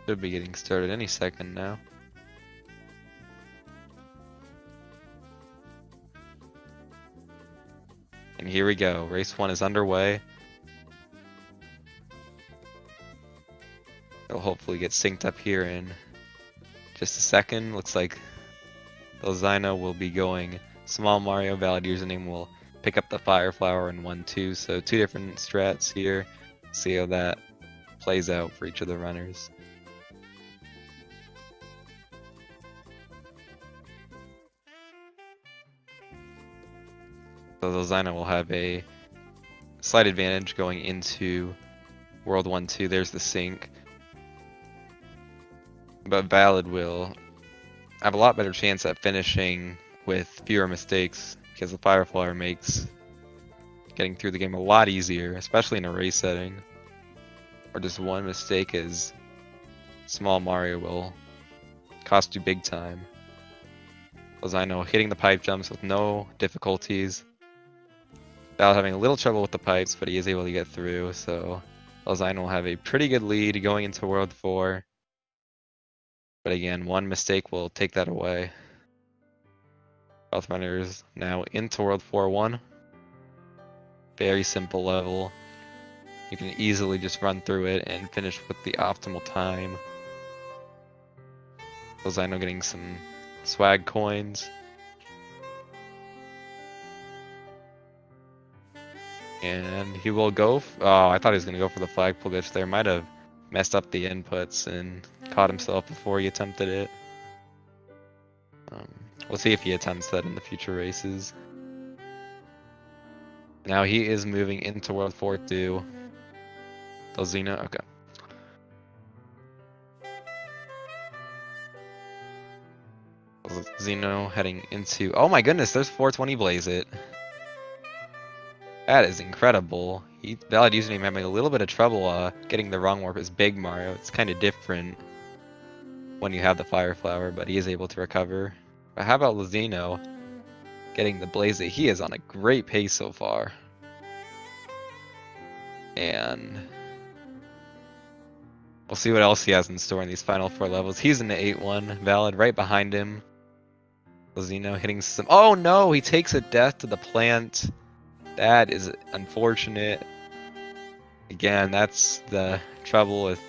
Should be getting started any second now. And here we go. Race 1 is underway. It'll hopefully get synced up here in just a second. Looks like Thelxinoe will be going Small Mario. Valid username will pick up the Fire Flower in 1-2. So 2 different strats here. See how that plays out for each of the runners. So Thelxinoe will have a slight advantage going into World 1-2. There's the sync. But Valid will have a lot better chance at finishing with fewer mistakes because the Fire Flower makes getting through the game a lot easier, especially in a race setting. Or just one mistake is Small Mario will cost you big time. Thelxinoe hitting the pipe jumps with no difficulties. Valid having a little trouble with the pipes, but he is able to get through, so Thelxinoe will have a pretty good lead going into World 4. But again, one mistake will take that away. Both runners now into World 4-1. Very simple level. You can easily just run through it and finish with the optimal time. Thelxinoe getting some swag coins. And he will go. Oh, I thought he was going to go for the flagpole glitch there. Might have messed up the inputs and caught himself before he attempted it. We'll see if he attempts that in the future races. Now he is moving into World 4-2. Thelxinoe, okay. Thelxinoe heading into. Oh my goodness, there's 420 Blaze It. That is incredible. Valid username having a little bit of trouble getting the wrong warp as Big Mario. It's kind of different when you have the Fire Flower, but he is able to recover. But how about Thelxinoe getting the Blaze It? He is on a great pace so far. And we'll see what else he has in store in these final 4 levels. He's in the 8-1. Valid right behind him. Thelxinoe hitting some. Oh no, he takes a death to the plant. That is unfortunate. Again, that's the trouble with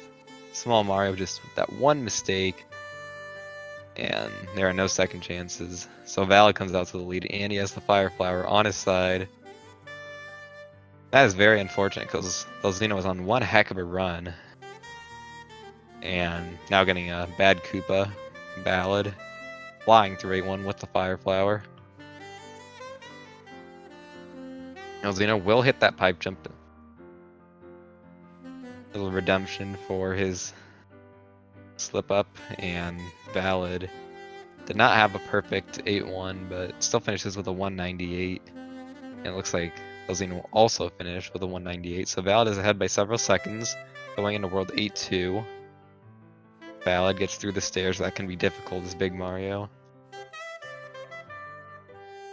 Small Mario, just that one mistake. And there are no second chances. So Valid comes out to the lead, and he has the Fire Flower on his side. That is very unfortunate, because Thelxinoe was on one heck of a run. And now getting a bad Koopa. Valid flying through 8-1 with the Fire Flower. Thelxinoe will hit that pipe jump. Little redemption for his slip up, and Valid did not have a perfect 8-1, but still finishes with a 198. And it looks like Thelxinoe will also finish with a 198. So Valid is ahead by several seconds going into World 8-2. Valid gets through the stairs. That can be difficult as Big Mario.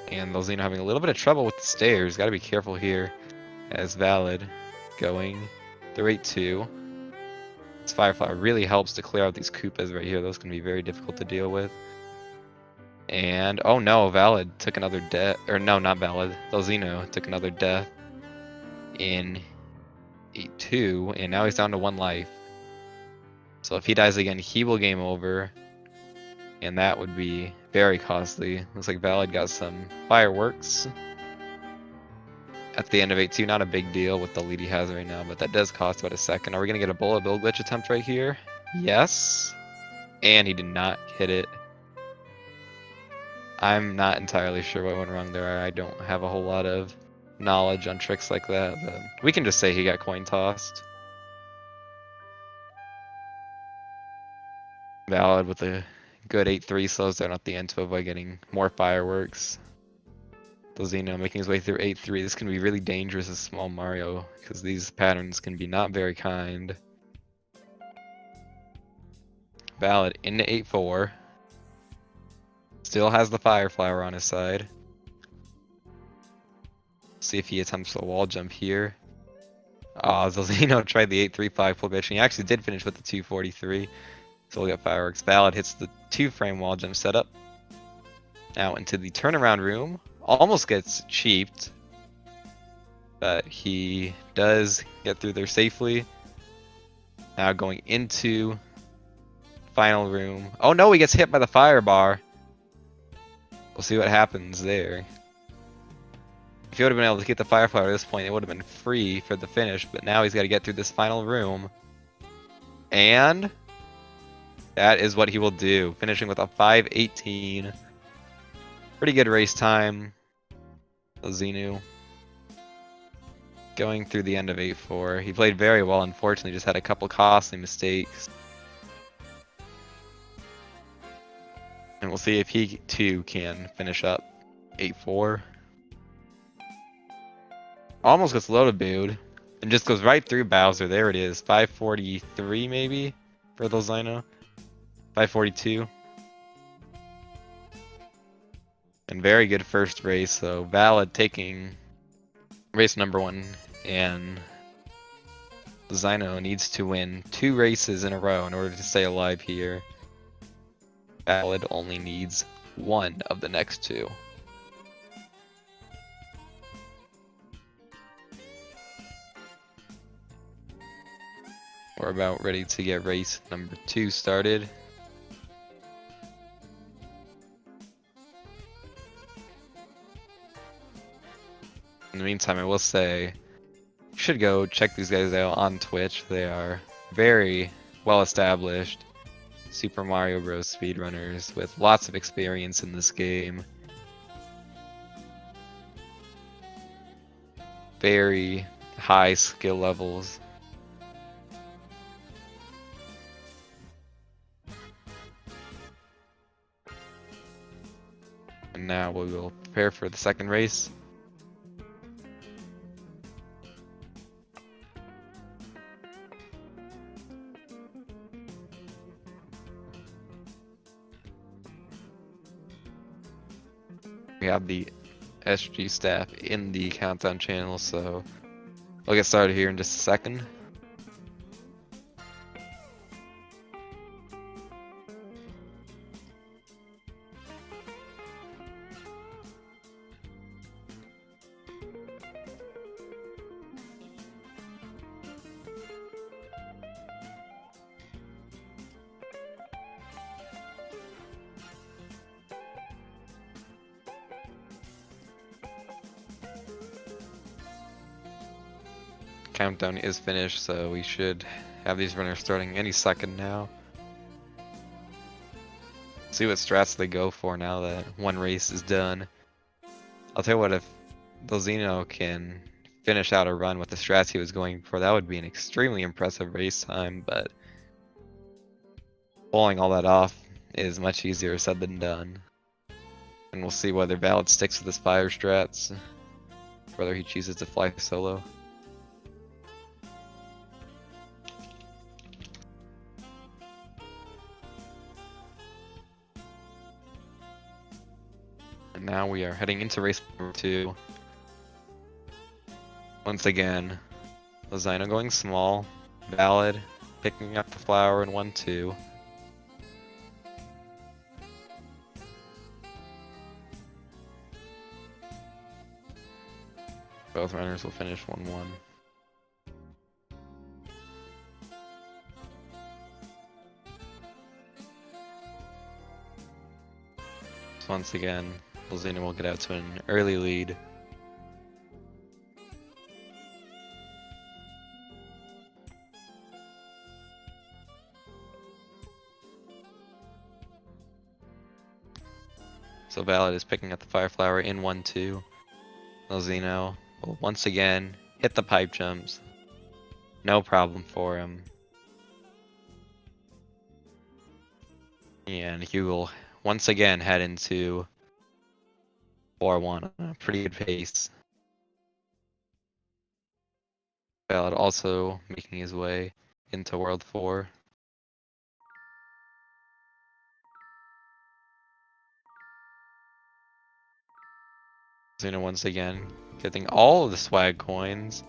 And Thelxinoe having a little bit of trouble with the stairs. Got to be careful here as Valid going through 8-2. This Fire Flower really helps to clear out these Koopas right here. Those can be very difficult to deal with. And oh no, Valid took another death. Or no, not Valid. Thelxinoe took another death in 8-2. And now he's down to 1 life. So if he dies again, he will game over. And that would be very costly. Looks like Valid got some fireworks at the end of 8-2. Not a big deal with the lead he has right now, but that does cost about a second. Are we going to get a bullet bill glitch attempt right here? Yes. And he did not hit it. I'm not entirely sure what went wrong there. I don't have a whole lot of knowledge on tricks like that, but we can just say he got coin tossed. Valid with a good 8-3 slows down at the end to avoid getting more fireworks. Thelxinoe making his way through 8-3. This can be really dangerous as Small Mario because these patterns can be not very kind. Valid into 8-4. Still has the Fire Flower on his side. See if he attempts the wall jump here. Thelxinoe tried the 835 flip pitch, and he actually did finish with the 243. So we'll get fireworks. Valid hits the 2-frame wall jump setup. Now into the turnaround room. Almost gets cheaped, but he does get through there safely. Now going into final room. Oh no, he gets hit by the fire bar. We'll see what happens there. If he would have been able to get the firefly at this point, it would have been free for the finish, but now he's got to get through this final room. And that is what he will do, finishing with a 5:18. Pretty good race time. Thelxinoe going through the end of 8-4. He played very well, unfortunately, just had a couple costly mistakes. And we'll see if he too can finish up 8-4. Almost gets loaded booed. And just goes right through Bowser. There it is. 543 maybe for Thelxinoe. 542. And very good first race. So Valid taking race number 1. And Thelxinoe needs to win 2 races in a row in order to stay alive here. Valid only needs 1 of the next 2. We're about ready to get race number 2 started. In the meantime, I will say, you should go check these guys out on Twitch. They are very well established Super Mario Bros. Speedrunners with lots of experience in this game. Very high skill levels. And now we will prepare for the second race. We have the SG staff in the countdown channel, so we'll get started here in just a second. Countdown is finished, so we should have these runners starting any second now. See what strats they go for now that one race is done. I'll tell you what, if Thelxinoe can finish out a run with the strats he was going for, that would be an extremely impressive race time, but pulling all that off is much easier said than done. And we'll see whether Valid sticks with his fire strats, whether he chooses to fly solo. And now we are heading into race number 2. Once again, Thelxinoe going small, Valid picking up the flower in 1-2. Both runners will finish 1-1. So once again, Thelxinoe will get out to an early lead. So Valid is picking up the fire flower in 1-2. Thelxinoe will once again hit the pipe jumps. No problem for him. And he will once again head into 4-1 on a pretty good pace. Valid also making his way into World 4. Thelxinoe once again getting all of the swag coins.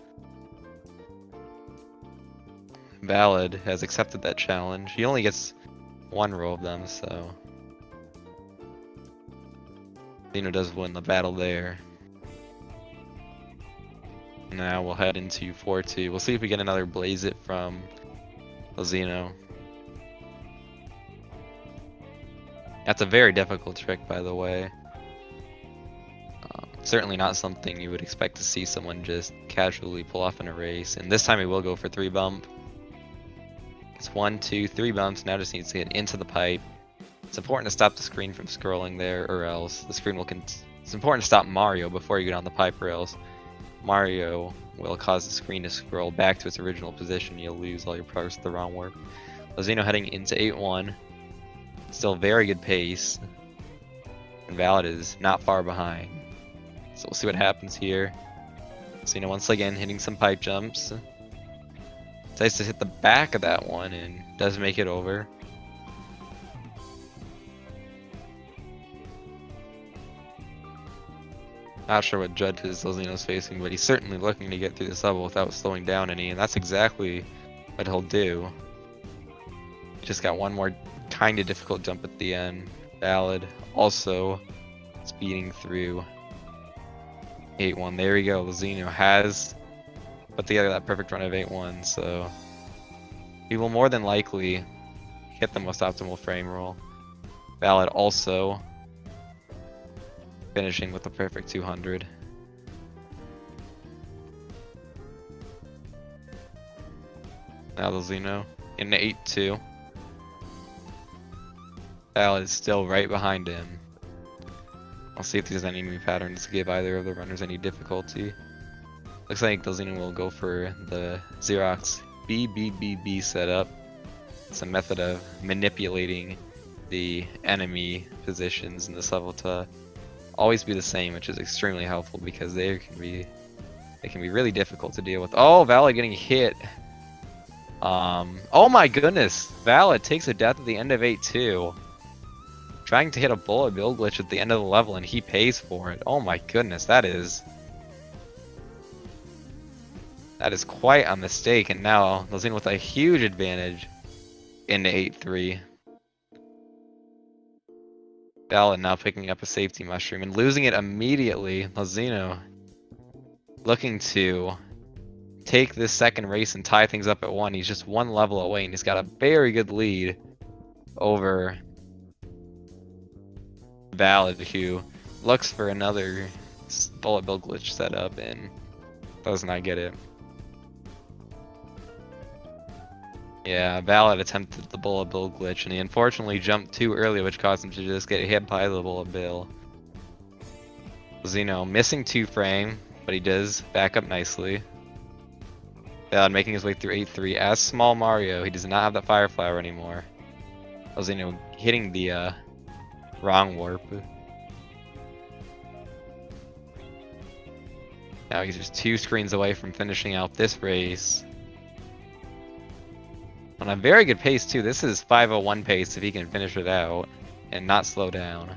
Valid has accepted that challenge. He only gets one row of them, so Thelxinoe does win the battle there. Now we'll head into 4-2. We'll see if we get another Blaze It from Thelxinoe. That's a very difficult trick, by the way. Certainly not something you would expect to see someone just casually pull off in a race. And this time he will go for 3 bump. It's 1, 2, 3 bumps. Now just needs to get into the pipe. It's important to stop the screen from scrolling there, or else the screen will. It's important to stop Mario before you get on the pipe, or else Mario will cause the screen to scroll back to its original position. You'll lose all your progress to the wrong warp. Thelxinoe heading into 8-1. Still very good pace. And Valid is not far behind. So we'll see what happens here. Thelxinoe once again hitting some pipe jumps. Decides to hit the back of that one and does make it over. Not sure what judges Thelxinoe's facing, but he's certainly looking to get through this level without slowing down any, and that's exactly what he'll do. He just got one more kind of difficult jump at the end. Valid also speeding through 8-1. There we go. Thelxinoe has put together that perfect run of 8-1, so he will more than likely hit the most optimal frame roll. Valid also finishing with a perfect 200. Now Thelxinoe in 8-2. Valid is still right behind him. I'll see if there's any new patterns to give either of the runners any difficulty. Looks like Thelxinoe will go for the Xerox BBBB setup. It's a method of manipulating the enemy positions in this level to always be the same, which is extremely helpful because they can be really difficult to deal with. Oh, Valid getting hit. Oh my goodness, Valid takes a death at the end of 8-2. Trying to hit a bullet bill glitch at the end of the level and he pays for it. Oh my goodness, that is quite a mistake, and now Thelxinoe with a huge advantage into 8-3. Valid now picking up a safety mushroom and losing it immediately. Thelxinoe looking to take this second race and tie things up at 1. He's just 1 level away and he's got a very good lead over Valid, who looks for another bullet bill glitch setup and does not get it. Yeah, Valid attempted the bullet bill glitch and he unfortunately jumped too early, which caused him to just get hit by the bullet bill. Thelxinoe missing 2 frame, but he does back up nicely. Valid making his way through 8-3 as Small Mario. He does not have that fire flower anymore. Thelxinoe hitting the wrong warp. Now he's just 2 screens away from finishing out this race. On a very good pace too. This is 5:01 pace if he can finish it out and not slow down.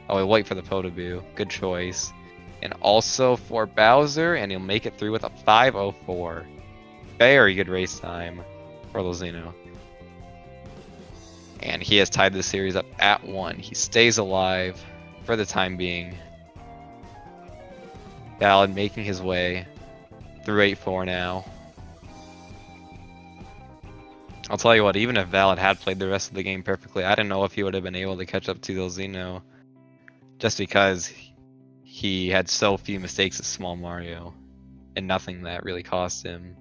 Oh, he'll wait for the Podoboo. Good choice. And also for Bowser, and he'll make it through with a 5:04. Very good race time for Thelxinoe. And he has tied the series up at 1. He stays alive for the time being. Valid making his way through 8-4 now. I'll tell you what, even if Valid had played the rest of the game perfectly, I don't know if he would have been able to catch up to Thelxinoe, just because he had so few mistakes at Small Mario, and nothing that really cost him.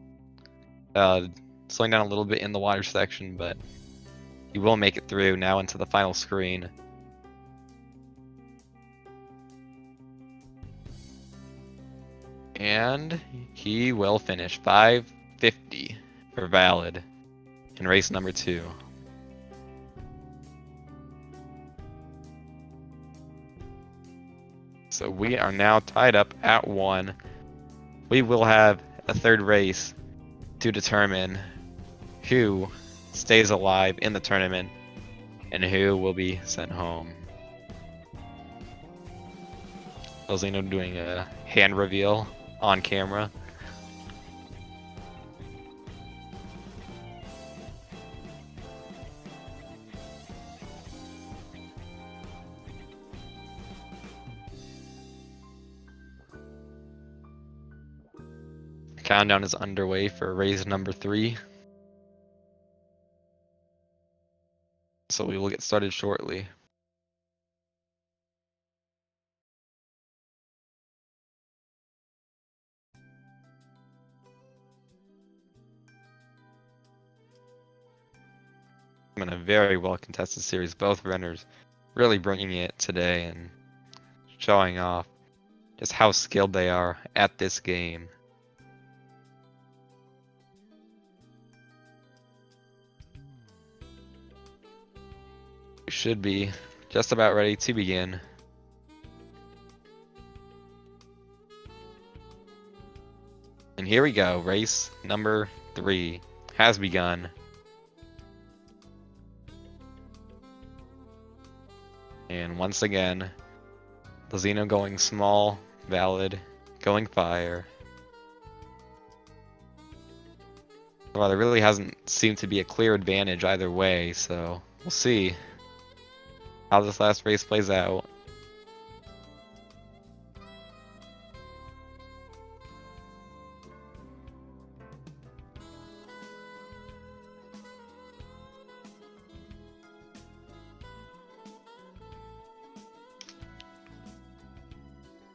Slowing down a little bit in the water section, but he will make it through now into the final screen. And he will finish 550 for Valid in race number 2. So we are now tied up at 1. We will have a third race to determine who stays alive in the tournament and who will be sent home. Thelxinoe doing a hand reveal on camera. Countdown is underway for race number 3. So we will get started shortly. In a very well contested series, both runners really bringing it today and showing off just how skilled they are at this game. We should be just about ready to begin. And here we go, race number 3 has begun. And once again, Thelxinoe going small, valid, going fire. Well, there really hasn't seemed to be a clear advantage either way, so we'll see how this last race plays out.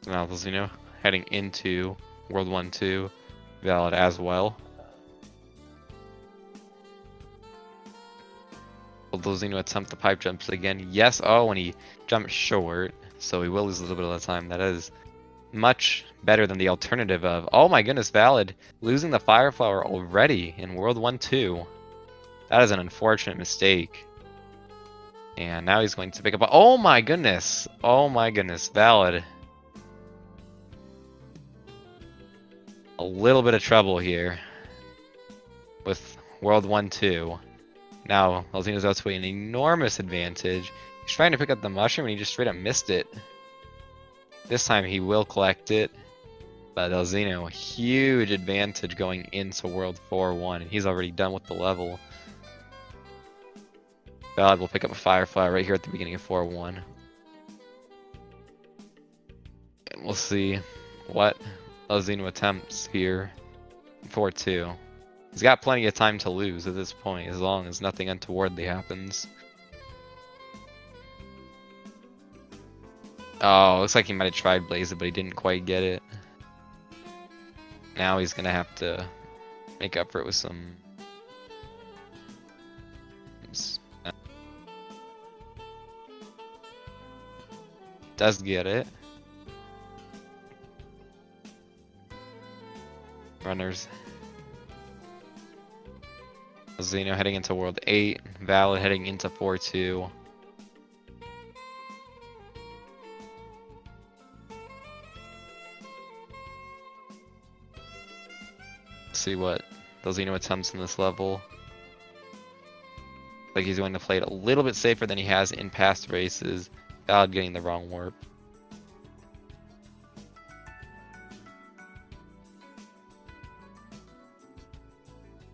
Now Thelxinoe heading into World 1-2, valid as well. Will Thelxinoe attempt the pipe jumps again? Yes. Oh, and he jumped short, so he will lose a little bit of the time. That is much better than the alternative of, oh my goodness, valid, losing the fire flower already in World 1-2. That is an unfortunate mistake. And now he's going to pick up, oh my goodness, valid. A little bit of trouble here with World 1-2. Now, Thelxinoe's out to an enormous advantage. He's trying to pick up the mushroom and he just straight up missed it. This time he will collect it. But Thelxinoe, huge advantage going into World 4-1, and he's already done with the level. Valid will pick up a Firefly right here at the beginning of 4-1. And we'll see what Thelxinoe attempts here in 4-2. He's got plenty of time to lose at this point, as long as nothing untowardly happens. Oh, looks like he might have tried Blaze it, but he didn't quite get it. Now he's gonna have to make up for it with some... Does get it. Runners. Thelxinoe heading into World 8, Valid heading into 4-2. See what Thelxinoe attempts in this level. Like he's going to play it a little bit safer than he has in past races. Valid getting the wrong warp.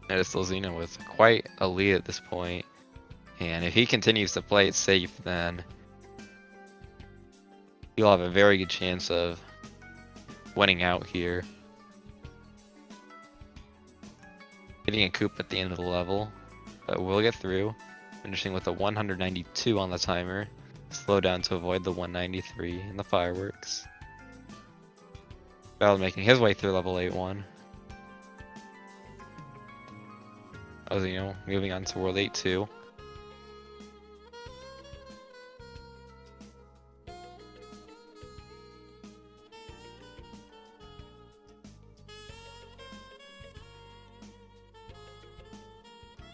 And it's Thelxinoe with quite a lead at this point. And if he continues to play it safe, then he'll have a very good chance of winning out here. Hitting a coup at the end of the level, but we'll get through, finishing with a 192 on the timer. Slow down to avoid the 193 in the fireworks. Valid making his way through level 8-1. Thelxinoe moving on to World 8-2.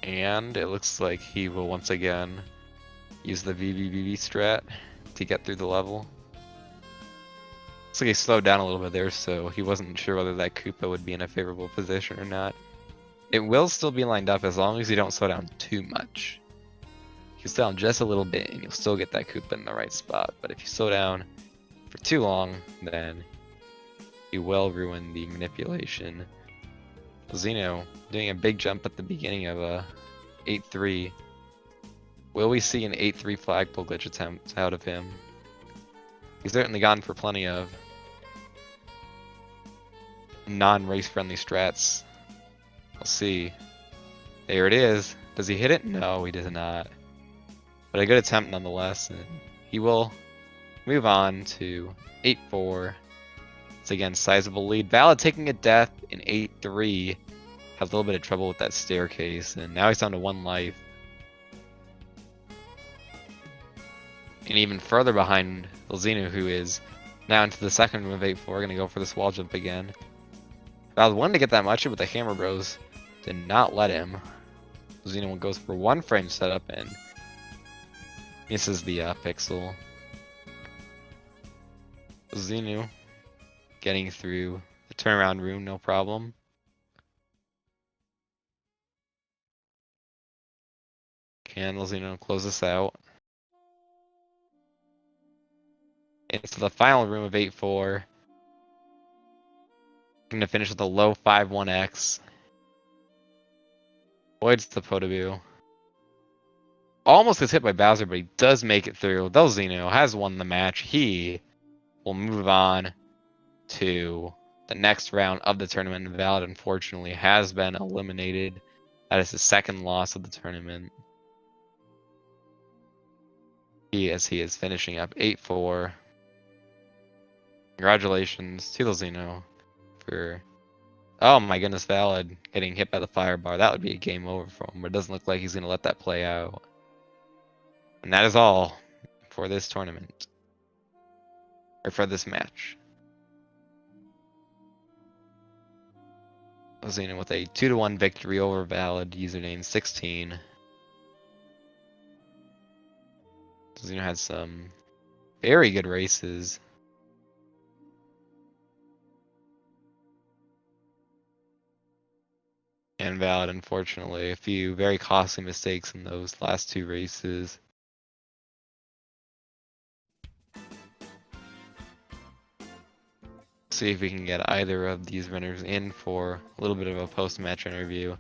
And it looks like he will once again use the VVVV strat to get through the level. Looks like he slowed down a little bit there, so he wasn't sure whether that Koopa would be in a favorable position or not. It will still be lined up as long as you don't slow down too much. If you slow down just a little bit and you'll still get that Koopa in the right spot, but if you slow down for too long, then you will ruin the manipulation. Thelxinoe doing a big jump at the beginning of a 8-3. Will we see an 8-3 flagpole glitch attempt out of him? He's certainly gone for plenty of. non-race friendly strats. We'll see. There it is. Does he hit it? No, he does not. But a good attempt nonetheless, and he will move on to 8-4. It's again sizable lead. Valid taking a death in 8-3. Has a little bit of trouble with that staircase, and now he's down to 1 life. And even further behind Thelxinoe, who is now into the second room of 8-4, gonna go for this wall jump again. Valid wanted to get that much, but the Hammer Bros did not let him. Thelxinoe goes for 1 frame setup and misses the pixel. Thelxinoe getting through the turnaround room, no problem. Can Thelxinoe close this out? Into the final room of 8-4. Gonna finish with a low 5-1x. Avoids the Podoboo. Almost gets hit by Bowser, but he does make it through. Thelxinoe has won the match. He will move on to the next round of the tournament. Valid, unfortunately, has been eliminated. That is his second loss of the tournament. He is finishing up 8-4. Congratulations to Thelxinoe for, oh my goodness, Valid getting hit by the fire bar. That would be a game over for him, but it doesn't look like he's going to let that play out. And that is all for this tournament, or for this match. Thelxinoe with a 2-1 victory over Valid, username 16. Thelxinoe had some very good races. And Valid, unfortunately, a few very costly mistakes in those last 2 races. See if we can get either of these runners in for a little bit of a post-match interview.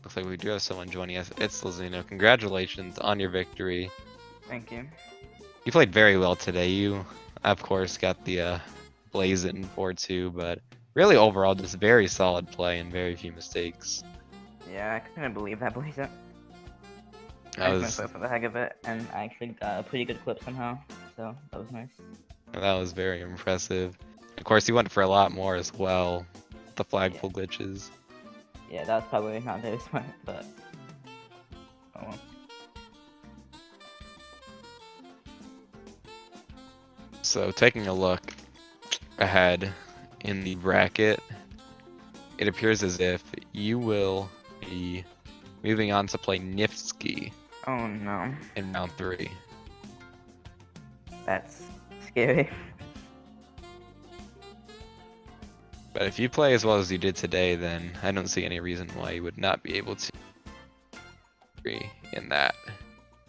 Looks like we do have someone joining us. It's Thelxinoe. Congratulations on your victory. Thank you. You played very well today. You, of course, got the blaze in 4-2, but really overall just very solid play and very few mistakes. Yeah, I couldn't believe that blaze up. That I was just went for the heck of it, and I actually got a pretty good clip somehow, so that was nice. very impressive. Of course, you went for a lot more as well. The flagpole glitches. Yeah, that was probably not very smart, but oh well. So taking a look ahead in the bracket, it appears as if you will be moving on to play Nifsky Oh no, in round 3. that's scary. But if you play as well as you did today, then I don't see any reason why you would not be able to agree in that.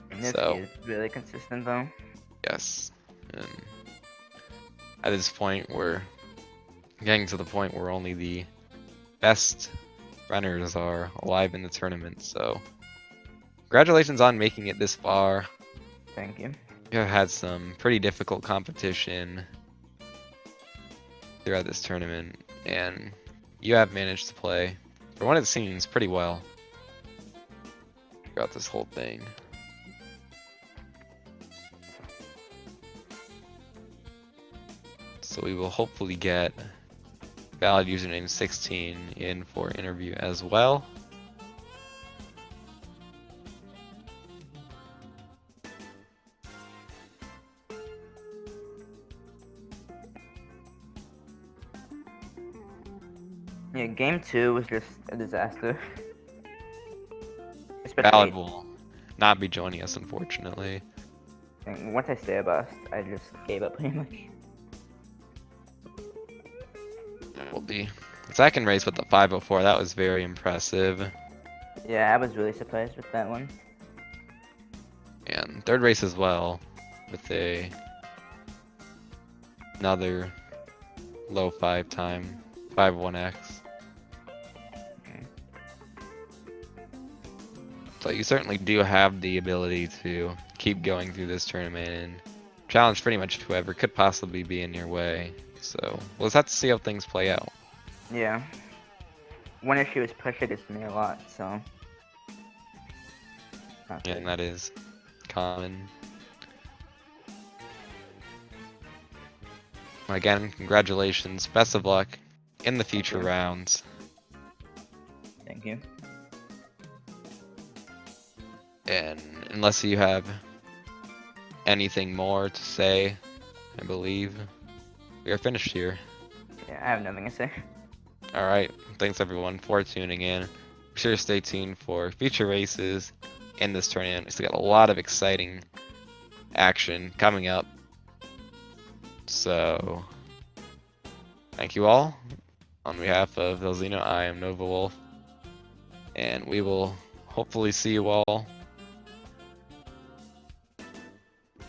Nifty is really consistent though. Yes. And at this point, we're getting to the point where only the best runners are alive in the tournament. So congratulations on making it this far. Thank you. You have had some pretty difficult competition throughout this tournament, and you have managed to play, for what it seems, pretty well throughout this whole thing. So we will hopefully get valid username 16 in for interview as well. Yeah, game 2 was just a disaster. Valid will not be joining us, unfortunately. Once I stay bust, I just gave up pretty much. Will be second race with the 504. That was very impressive. Yeah, I was really surprised with that one. And third race as well with another low 5 time 5-1x. So you certainly do have the ability to keep going through this tournament and challenge pretty much whoever could possibly be in your way. So we'll just have to see how things play out. Yeah. One issue is push against me a lot, so. Not And good. that is common. Again, congratulations. Best of luck in the future you. rounds. Thank you. And unless you have anything more to say, I believe we are finished here. Yeah, I have nothing to say. Alright, thanks everyone for tuning in. Be sure to stay tuned for future races in this tournament. We still got a lot of exciting action coming up. So, thank you all. On behalf of Thelxinoe, I am Nova Wolf. And we will hopefully see you all